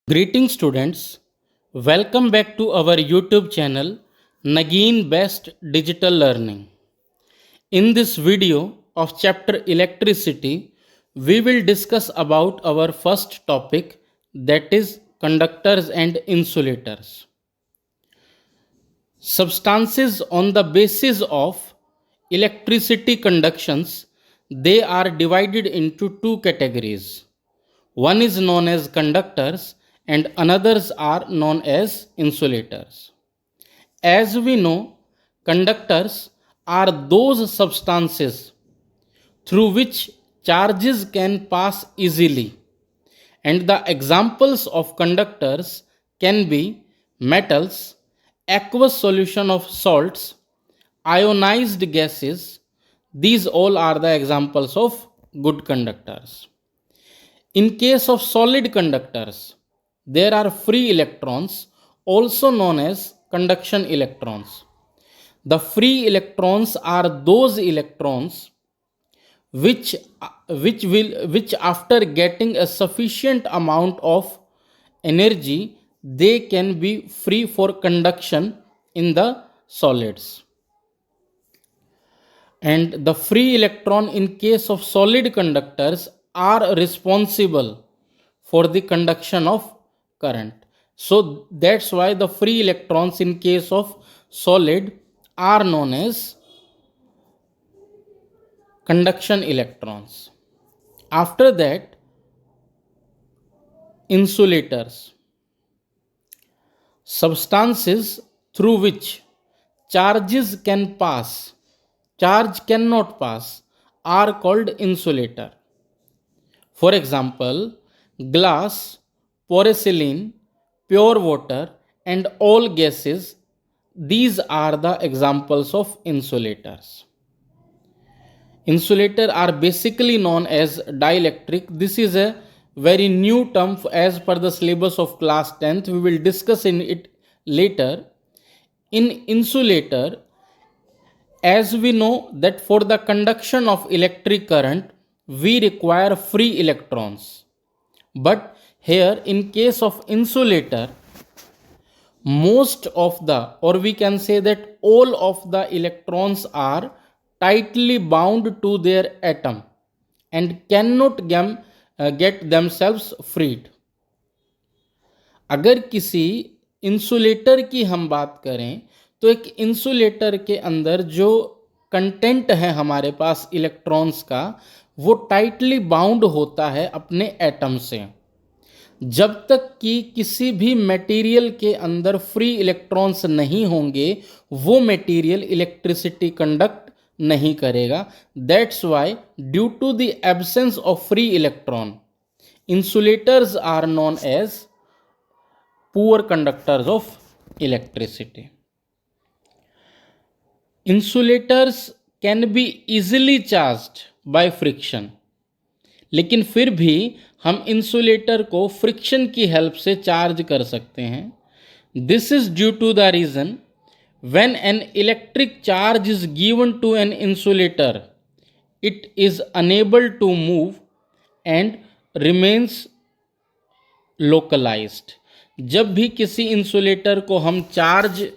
Greetings students, welcome back to our YouTube channel Nagin Best Digital Learning. In this video of chapter Electricity, we will discuss about our first topic, that is conductors and insulators. Substances on the basis of electricity conductions, they are divided into two categories. One is known as conductors and another's are known as insulators. As we know, conductors are those substances through which charges can pass easily, and the examples of conductors can be metals, aqueous solution of salts, ionized gases. These all are the examples of good conductors. In case of solid conductors, there are free electrons, also known as conduction electrons. The free electrons are those electrons which after getting a sufficient amount of energy, they can be free for conduction in the solids. And the free electron in case of solid conductors are responsible for the conduction of current. So that's why the free electrons in case of solid are known as conduction electrons. After that, insulators, substances through which charges can pass, charge cannot pass, are called insulator. For example, glass, porcelain, pure water, and all gases, these are the examples of insulators. Insulator are basically known as dielectric. This is a very new term as per the syllabus of class 10th. We will discuss in it later. In insulator, as we know that for the conduction of electric current, we require free electrons. But here in case of insulator, most of the, or we can say that all of the electrons are tightly bound to their atom and cannot get themselves freed. अगर किसी insulator की हम बात करें तो एक insulator के अंदर जो कंटेंट है हमारे पास इलेक्ट्रॉन्स का, वो टाइटली बाउंड होता है अपने एटम से. जब तक कि किसी भी मटेरियल के अंदर फ्री इलेक्ट्रॉन्स नहीं होंगे, वो मटेरियल इलेक्ट्रिसिटी कंडक्ट नहीं करेगा. That's why due to the absence of free electron, insulators are known as poor conductors of electricity. Insulators can be easily charged by friction, लेकिन फिर भी हम इंसुलेटर को फ्रिक्शन की हेल्प से चार्ज कर सकते हैं. This is due to the reason when an electric charge is given to an insulator, it is unable to move and remains localized. जब भी किसी इंसुलेटर को हम चार्ज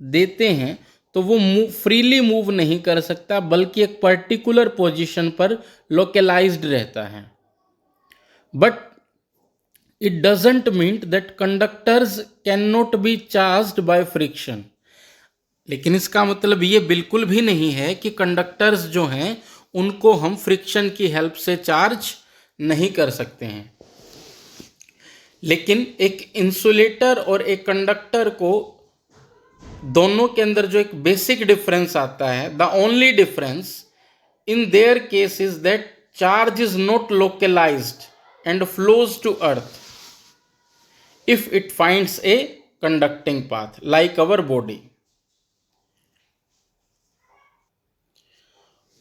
देते हैं तो वो फ्रीली मूव नहीं कर सकता, बल्कि एक पर्टिकुलर पोजीशन पर लोकलाइज्ड रहता है. But it doesn't mean that conductors can not be charged by friction. लेकिन इसका मतलब ये बिल्कुल भी नहीं है कि कंडक्टर्स जो हैं उनको हम फ्रिक्शन की हेल्प से चार्ज नहीं कर सकते हैं. लेकिन एक इंसुलेटर और एक कंडक्टर को दोनों के अंदर जो एक बेसिक डिफरेंस आता है, the only difference in their case is that charge is not localised and flows to earth if it finds a conducting path like our body.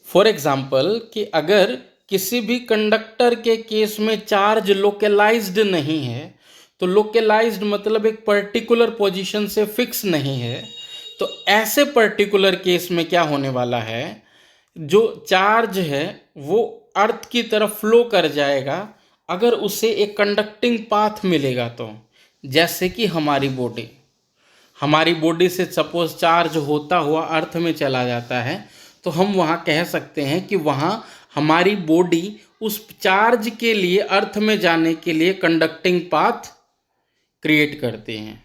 For example कि अगर किसी भी कंडक्टर के केस में charge localised नहीं है, तो localised मतलब एक पर्टिकुलर पोजीशन से फिक्स नहीं है, तो ऐसे पर्टिकुलर केस में क्या होने वाला है, जो चार्ज है वो अर्थ की तरफ फ्लो कर जाएगा अगर उसे एक कंडक्टिंग पाथ मिलेगा. तो जैसे कि हमारी बॉडी से सपोज चार्ज होता हुआ अर्थ में चला जाता है, तो हम वहाँ कह सकते हैं कि वहाँ हमारी बॉडी उस चार्ज के लिए, अर्थ में जाने के लिए कंडक्टिंग पाथ क्रिएट करते हैं।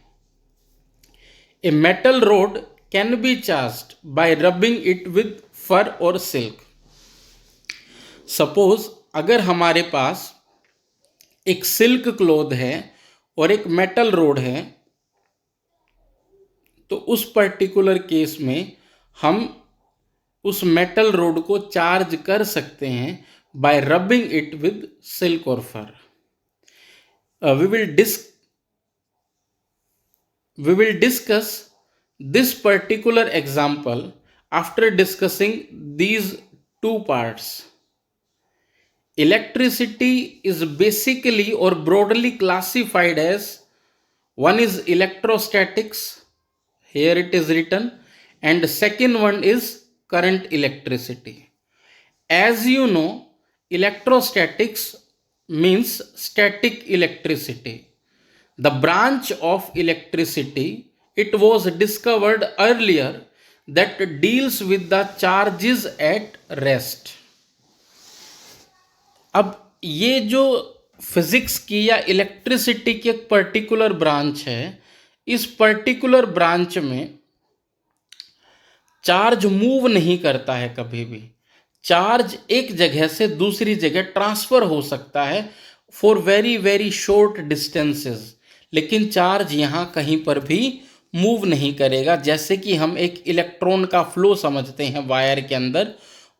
A metal rod can be charged by rubbing it with fur और सिल्क। सपोज अगर हमारे पास एक सिल्क क्लॉथ है और एक मेटल रोड है, तो उस पर्टिकुलर केस में हम उस मेटल रोड को चार्ज कर सकते हैं bye rubbing it with silk और फर। We will discuss this particular example after discussing these two parts. Electricity is basically or broadly classified as, one is electrostatics, here it is written, and second one is current electricity. As you know, electrostatics means static electricity. The branch of electricity, it was discovered earlier that deals with the charges at rest. अब ये जो physics की या electricity की एक particular branch है, इस particular branch में चार्ज मूव नहीं करता है कभी भी। चार्ज एक जगह से दूसरी जगह ट्रांसफर हो सकता है for very very short distances, लेकिन चार्ज यहाँ कहीं पर भी मूव नहीं करेगा। जैसे कि हम एक इलेक्ट्रॉन का फ्लो समझते हैं वायर के अंदर,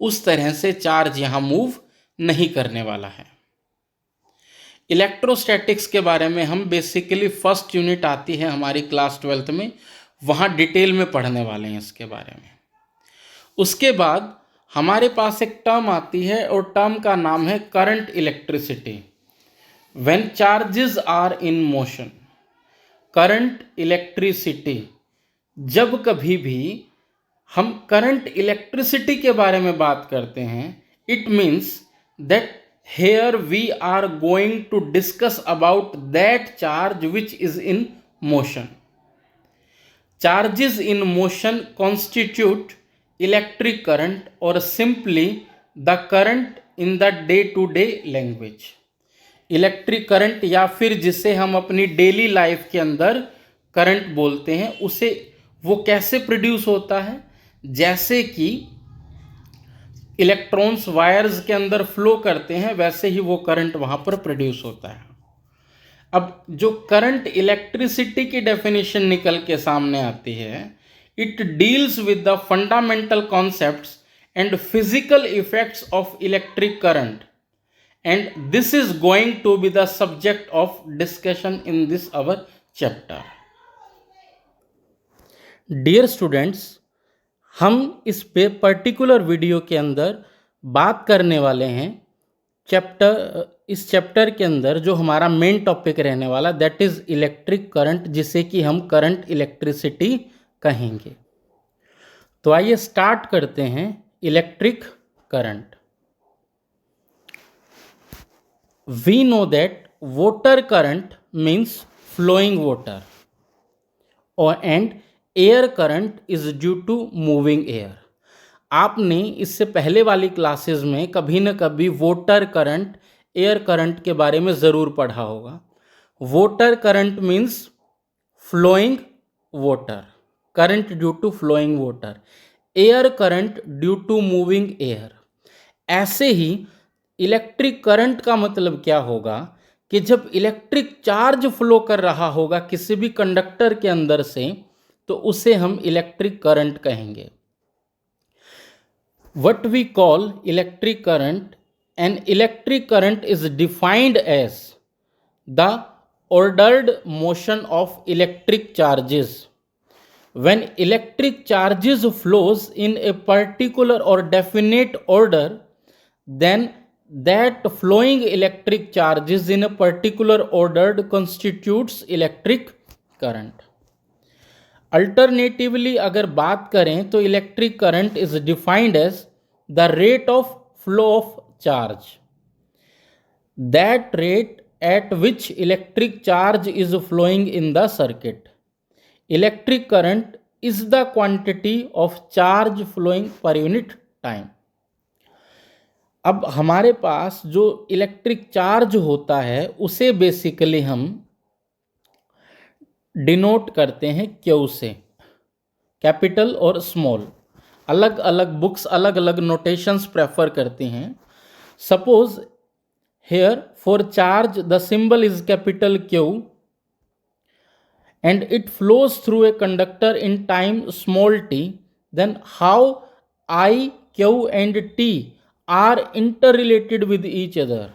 उस तरह से चार्ज यहाँ मूव नहीं करने वाला है। इलेक्ट्रोस्टैटिक्स के बारे में हम बेसिकली फर्स्ट यूनिट आती है हमारी क्लास 12th में, वहाँ डिटेल में पढ़ने वाले हैं इसके बारे में। उसके बाद हमारे पास एक टर्म आती है और टर्म का नाम है current electricity. When charges are in motion, current electricity, जब कभी भी हम करंट इलेक्ट्रिसिटी के बारे में बात करते हैं, it means that here we are going to discuss about that charge which is in motion. Charges in motion constitute electric current or simply the current in the day to day language. Electric current या फिर जिसे हम अपनी daily life के अंदर current बोलते हैं, उसे वो कैसे प्रोड्यूस होता है? जैसे कि इलेक्ट्रॉन्स वायर्स के अंदर फ्लो करते हैं, वैसे ही वो करंट वहाँ पर प्रोड्यूस होता है। अब जो करंट इलेक्ट्रिसिटी की डेफिनेशन निकल के सामने आती है, it deals with the fundamental concepts and physical effects of electric current, and this is going to be the subject of discussion in this our chapter. Dear students, हम इस particular video के अंदर बात करने वाले हैं इस चैप्टर के अंदर जो हमारा मेन टॉपिक रहने वाला, दैट इज इलेक्ट्रिक करंट, जिसे कि हम करंट इलेक्ट्रिसिटी कहेंगे। तो आइए स्टार्ट करते हैं। Electric current, we know that water current means flowing water, and air current is due to moving air. आपने इससे पहले वाली क्लासेस में कभी न कभी वाटर करंट, एयर करंट के बारे में ज़रूर पढ़ा होगा। Water current means flowing water, current due to flowing water, air current due to moving air. ऐसे ही इलेक्ट्रिक करंट का मतलब क्या होगा कि जब इलेक्ट्रिक चार्ज फ्लो कर रहा होगा किसी भी कंडक्टर के अंदर से, तो उसे हम इलेक्ट्रिक करंट कहेंगे। What we call electric current, an electric current is defined as the ordered motion of electric charges. When electric charges flows in a particular और definite order, then that flowing electric charges in a particular order constitutes electric current. Alternatively अगर बात करें तो electric current is defined as the rate of flow of charge. That rate at which electric charge is flowing in the circuit. Electric current is the quantity of charge flowing per unit time. अब हमारे पास जो electric charge होता है उसे basically हम denote करते हैं Q से, कैपिटल और स्मॉल। अलग अलग बुक्स अलग अलग नोटेशंस प्रेफर करती हैं। Suppose here for charge the symbol is capital Q and it flows through a conductor in time small t, then how I, Q and T are interrelated with each other?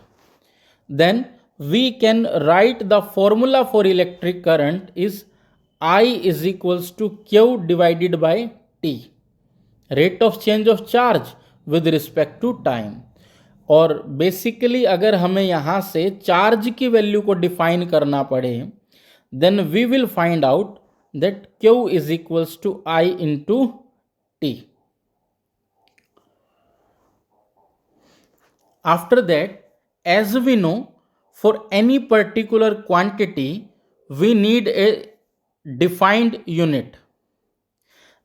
Then we can write the formula for electric current is I is equals to Q divided by T, rate of change of charge with respect to time. और basically अगर हमें यहाँ से charge की value को define करना पड़े, then we will find out that Q is equals to I into T. After that, as we know, for any particular quantity we need a defined unit.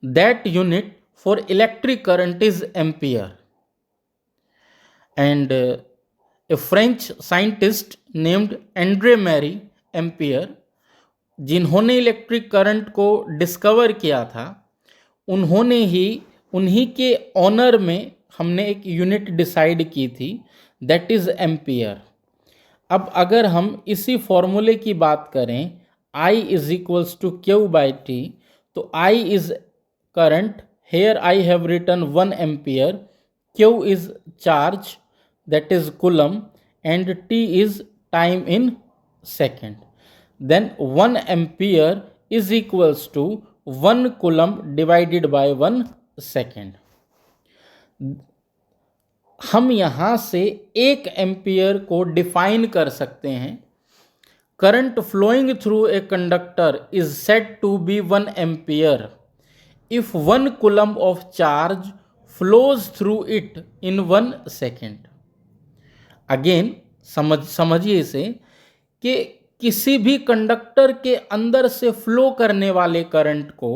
That unit for electric current is ampere. And a French scientist named Andre Marie Ampere, जिन्होंने electric current को discover किया था, उन्हीं के honour में हमने एक unit decide की थी, दैट इज एम्पियर. अब अगर हम इसी फॉर्मूले की बात करें, I is equals to Q by T, तो I is current, here I have written 1 ampere, Q is charge, that is coulomb, and T is time in second. Then 1 ampere is equals to 1 coulomb divided by 1 second. हम यहाँ से 1 ampere को define कर सकते हैं. Current flowing through a conductor is said to be 1 ampere if 1 coulomb of charge flows through it in 1 second. Again समझिए इसे कि किसी भी कंडक्टर के अंदर से फ्लो करने वाले करंट को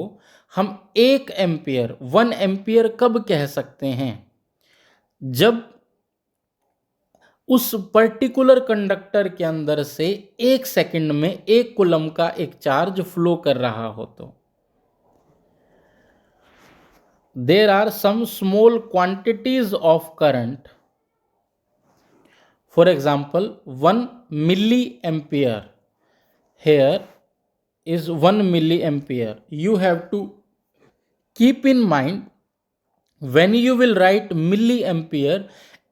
हम 1 एम्पियर 1 एम्पियर कब कह सकते हैं? जब उस पर्टिकुलर कंडक्टर के अंदर से 1 सेकंड में 1 कूलम का एक चार्ज फ्लो कर रहा हो तो. There are some small quantities of current. For example, 1 milliampere. Here is 1 milliampere. You have to keep in mind, when you will write milliampere,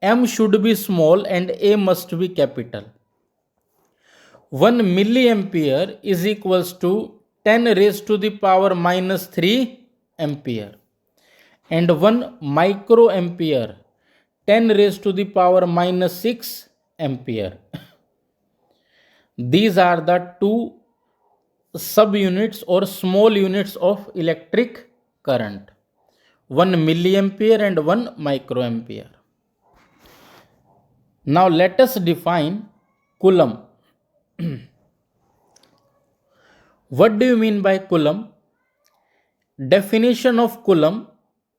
M should be small and A must be capital. 1 milliampere is equals to 10 raised to the power minus 3 ampere. And 1 microampere, 10 raised to the power minus 6 ampere. These are the two subunits or small units of electric current, 1 milliampere and 1 microampere. Now let us define coulomb. What do you mean by coulomb? Definition of coulomb.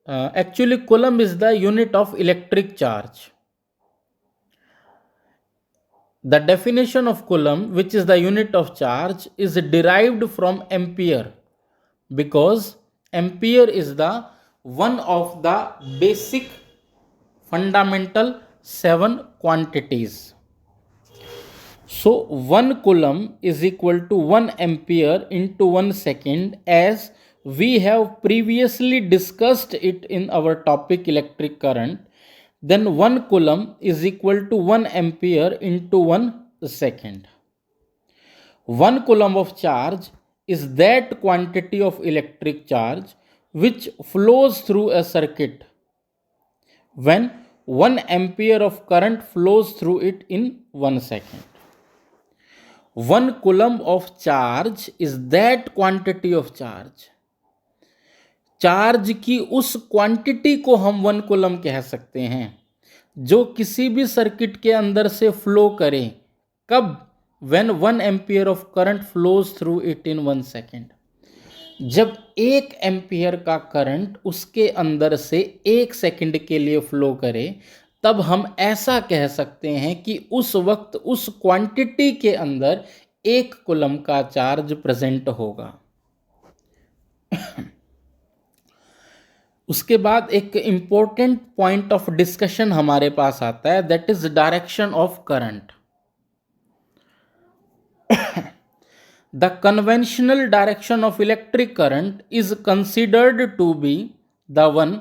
Actually coulomb is the unit of electric charge. The definition of coulomb, which is the unit of charge, is derived from ampere, because ampere is the one of the basic fundamental 7 quantities. So 1 coulomb is equal to 1 ampere into 1 second, as we have previously discussed it in our topic electric current. Then 1 coulomb is equal to 1 ampere into 1 second. 1 coulomb of charge is that quantity of electric charge which flows through a circuit when 1 ampere of current flows through it in 1 second. 1 coulomb of charge is that quantity of charge. Charge की उस quantity को हम 1 coulomb कह सकते हैं जो किसी भी सर्किट के अंदर से फ्लो करे. कब? when 1 ampere of current flows through it in 1 second. जब 1 एम्पियर का करंट उसके अंदर से 1 सेकंड के लिए फ्लो करे, तब हम ऐसा कह सकते हैं कि उस वक्त उस क्वांटिटी के अंदर 1 कूलम का चार्ज प्रेजेंट होगा। उसके बाद एक इंपॉर्टेंट पॉइंट ऑफ डिस्कशन हमारे पास आता है, that is direction of current. The conventional direction of electric current is considered to be the one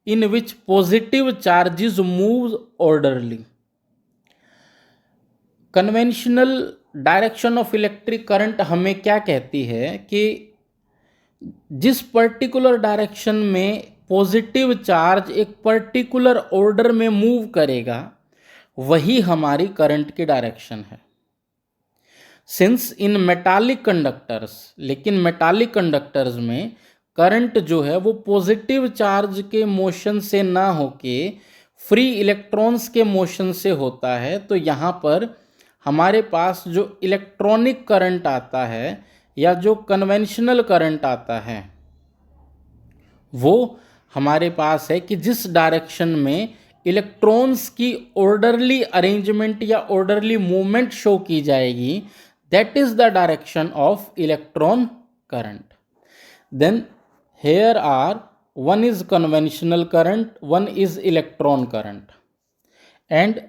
in which positive charges move orderly. Conventional direction of electric current हमें क्या कहती है कि जिस particular direction में पॉजिटिव चार्ज एक particular order में move करेगा, वही हमारी करंट की डायरेक्शन है। सिंस इन मेटालिक कंडक्टर्स, लेकिन मेटालिक कंडक्टर्स में करंट जो है वो पॉजिटिव चार्ज के मोशन से ना होके फ्री इलेक्ट्रॉन्स के मोशन से होता है, तो यहाँ पर हमारे पास जो इलेक्ट्रॉनिक करंट आता है या जो कन्वेंशनल करंट आता है वो हमारे पास है कि जिस डायरेक्शन में इलेक्ट्रॉन्स की ऑर्डरली अरेंजमेंट या ऑर्डरली मूवमेंट शो की जाएगी, that is the direction of electron current. Then here are, one is conventional current, one is electron current, and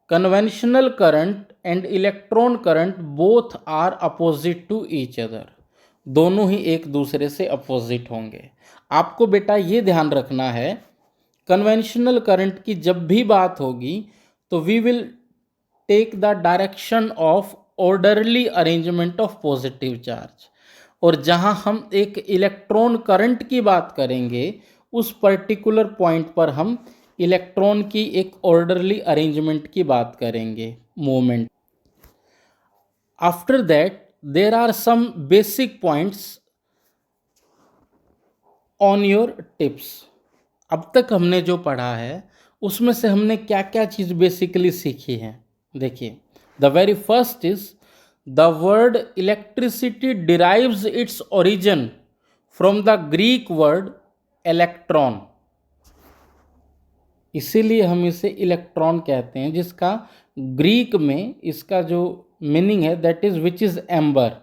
conventional current and electron current both are opposite to each other. दोनों ही एक दूसरे से opposite होंगे। आपको बेटा ये ध्यान रखना है, कन्वेंशनल करंट की जब भी बात होगी तो we will take the direction of orderly arrangement of positive charge, और जहां हम एक इलेक्ट्रॉन करंट की बात करेंगे उस पर्टिकुलर पॉइंट पर हम इलेक्ट्रॉन की एक ऑर्डरली अरेंजमेंट की बात करेंगे, movement. After that there are some basic points on your tips. अब तक हमने जो पढ़ा है उसमें से हमने क्या क्या चीज़ बेसिकली सीखी है, देखिए। The very first is the word electricity derives its origin from the Greek word electron. इसीलिए हम इसे इलेक्ट्रॉन कहते हैं, जिसका ग्रीक में इसका जो मीनिंग है that is which is amber.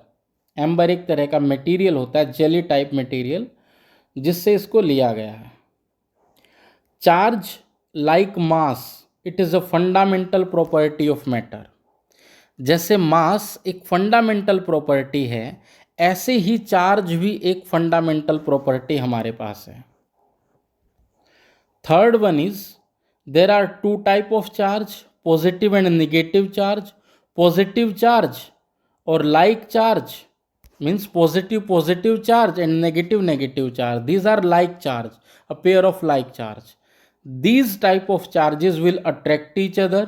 Amber एक तरह का मटेरियल होता है, जेली टाइप मटेरियल, जिससे इसको लिया गया है। Charge like mass, it is a fundamental property of matter. जैसे मास एक फंडामेंटल प्रॉपर्टी है, ऐसे ही चार्ज भी एक फंडामेंटल प्रॉपर्टी हमारे पास है। Third one is there are two type of charge, positive and negative charge. Positive charge और like charge means positive charge and negative charge, these are like charge, a pair of like charge. These type of charges will attract each other,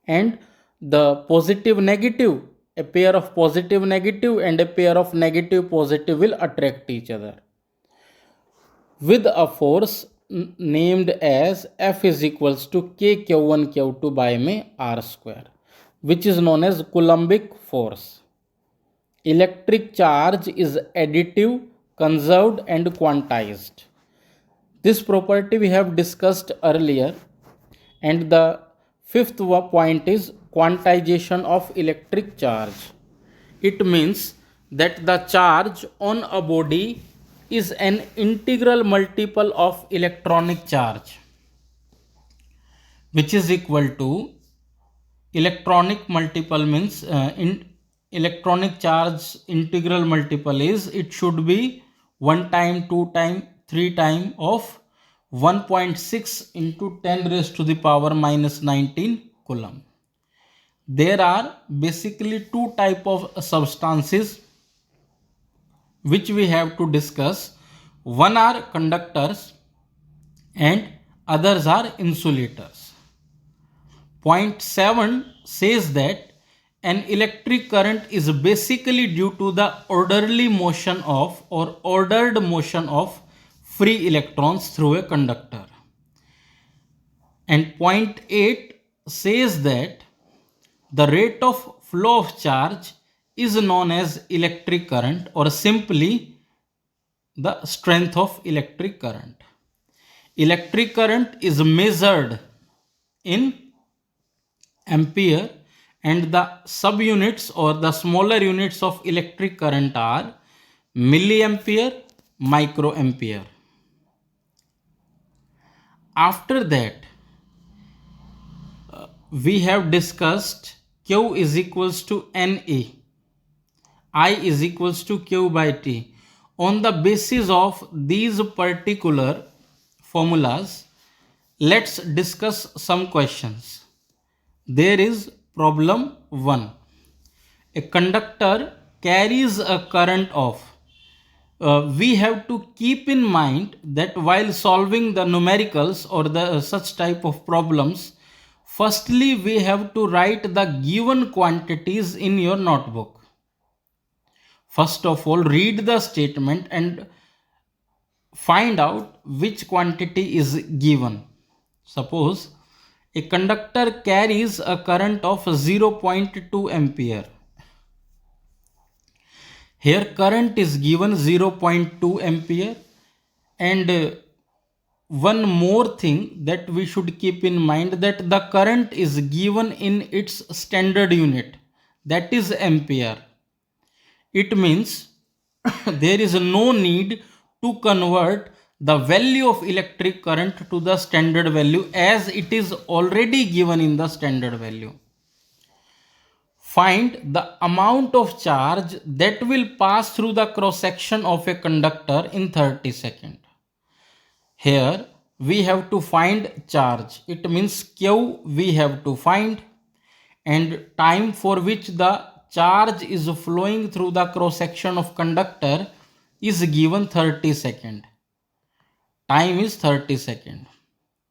and the positive negative, a pair of positive negative and a pair of negative positive will attract each other with a force named as F is equals to K Q1 Q2 by में R square, which is known as Coulombic force. Electric charge is additive, conserved and quantized. This property we have discussed earlier. And the fifth point is quantization of electric charge. It means that the charge on a body is an integral multiple of electronic charge, which is equal to electronic multiple means electronic charge integral multiple is, it should be 1 time, 2 time, 3 time of 1.6 into 10 raised to the power minus 19 coulomb. There are basically two type of substances which we have to discuss. One are conductors and others are insulators. Point 7 says that an electric current is basically due to the orderly motion of or ordered motion of free electrons through a conductor. And point 8 says that the rate of flow of charge is known as electric current, or simply the strength of electric current. Electric current is measured in ampere, and the subunits or the smaller units of electric current are milliampere, microampere. After that, we have discussed Q is equals to NE, I is equals to Q by T. On the basis of these particular formulas, let's discuss some questions. There is problem 1. A conductor carries a current of. We have to keep in mind that while solving the numericals or the such type of problems, firstly we have to write the given quantities in your notebook. First of all, read the statement and find out which quantity is given. Suppose a conductor carries a current of 0.2 ampere. Here current is given 0.2 ampere, and one more thing that we should keep in mind, that the current is given in its standard unit, that is ampere. It means there is no need to convert the value of electric current to the standard value, as it is already given in the standard value. Find the amount of charge that will pass through the cross section of a conductor in 30 seconds. Here we have to find charge. It means Q we have to find, and time for which the charge is flowing through the cross section of conductor is given 30 seconds. Time is 30 seconds.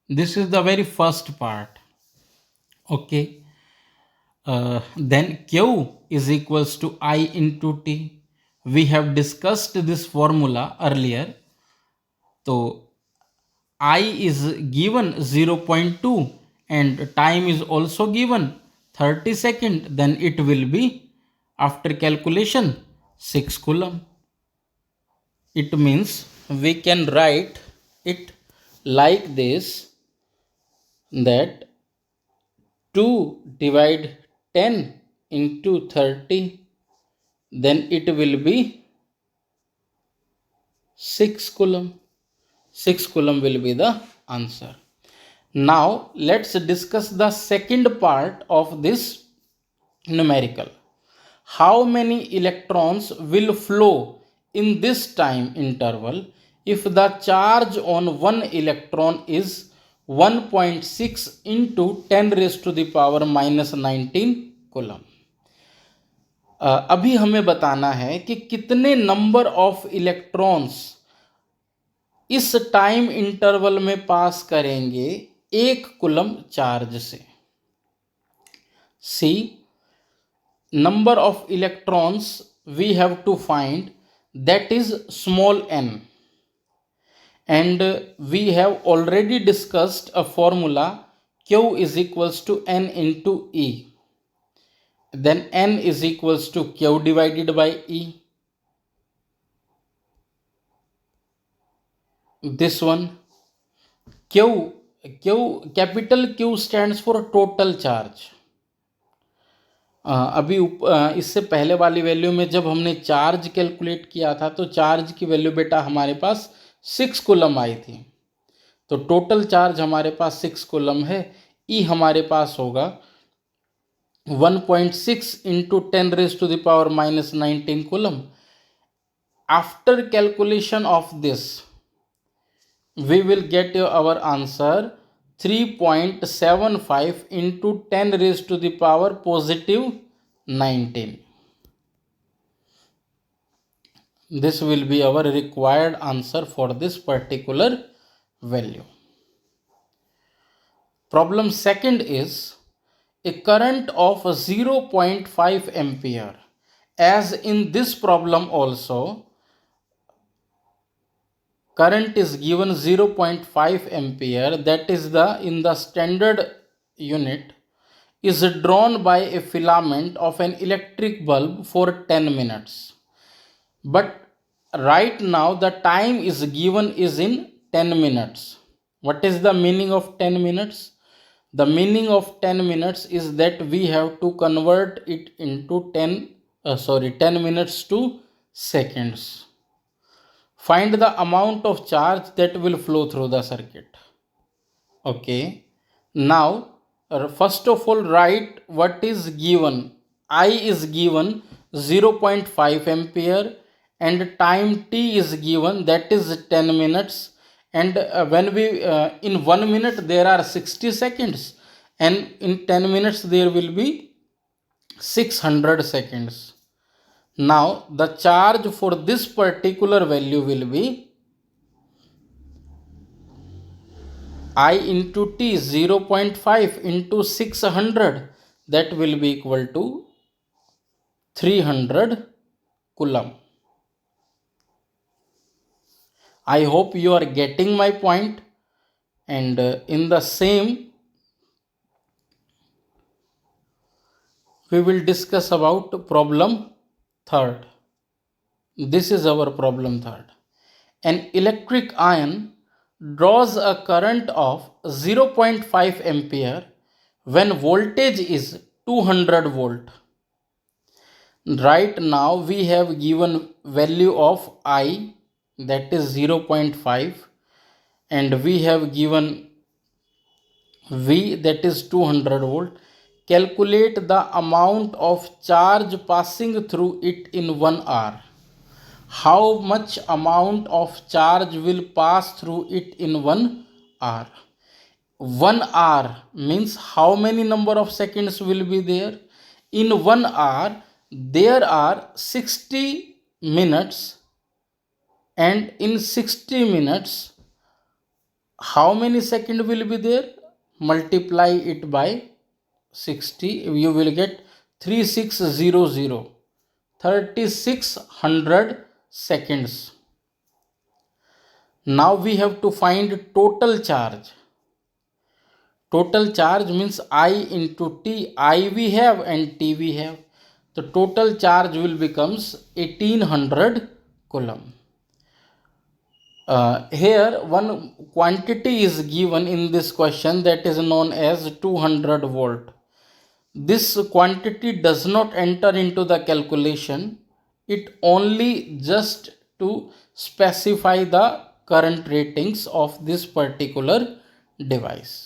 This is the very first part. Okay. Then Q is equals to I into T. We have discussed this formula earlier. So I is given 0.2 and time is also given 30 seconds. Then it will be, after calculation, 6 coulomb. It means we can write it like this, that 2 divide 10 into 30, then it will be 6 coulomb. 6 coulomb will be the answer. Now let's discuss the second part of this numerical. How many electrons will flow in this time interval if the charge on one electron is 1.6 into 10 raised to the power minus 19 coulomb. अभी हमें बताना है कि कितने number of electrons इस time interval में पास करेंगे 1 coulomb charge से. सी, number of electrons we have to find, that is small n, and we have already discussed a formula Q is equals to n into E. Then n is equals to Q divided by E. This one, capital Q stands for total charge. अभी इससे पहले वाली value में जब हमने charge calculate किया था तो चार्ज की वैल्यू बेटा हमारे पास 6 कूलम आई थी. तो टोटल चार्ज हमारे पास 6 कूलम है. ई हमारे पास होगा 1.6 into 10 raise to the power minus 19 coulomb. After calculation of this we will get our answer 3.75 into 10 raised to the power positive 19. This will be our required answer for this particular value. Problem second is a current of 0.5 ampere. As in this problem also, current is given 0.5 ampere, that is the in the standard unit is drawn by a filament of an electric bulb for 10 minutes. But right now the time is given is in 10 minutes. What is the meaning of 10 minutes? The meaning of 10 minutes is that we have to convert it into 10 minutes to seconds. Find the amount of charge that will flow through the circuit. Okay. Now, first of all, write what is given. I is given 0.5 ampere and time t is given, that is 10 minutes. And when we in 1 minute there are 60 seconds, and in 10 minutes there will be 600 seconds. Now the charge for this particular value will be I into t, 0.5 into 600, that will be equal to 300 coulomb. I hope you are getting my point. And in the same, we will discuss about problem third. This is our problem third. An electric iron draws a current of 0.5 ampere when voltage is 200 volt. Right now we have given value of I, that is 0.5, and we have given V, that is 200 volt. Calculate the amount of charge passing through it in 1 hour. How much amount of charge will pass through it in 1 hour? 1 hour means how many number of seconds will be there? In 1 hour there are 60 minutes, and in 60 minutes how many second will be there? Multiply it by 60, you will get 3600, 3600 seconds. Now we have to find total charge. Total charge means I into T. I we have and T we have. The total charge will becomes 1800 coulomb. Here one quantity is given in this question, that is known as 200 volt. This quantity does not enter into the calculation. It only just to specify the current ratings of this particular device.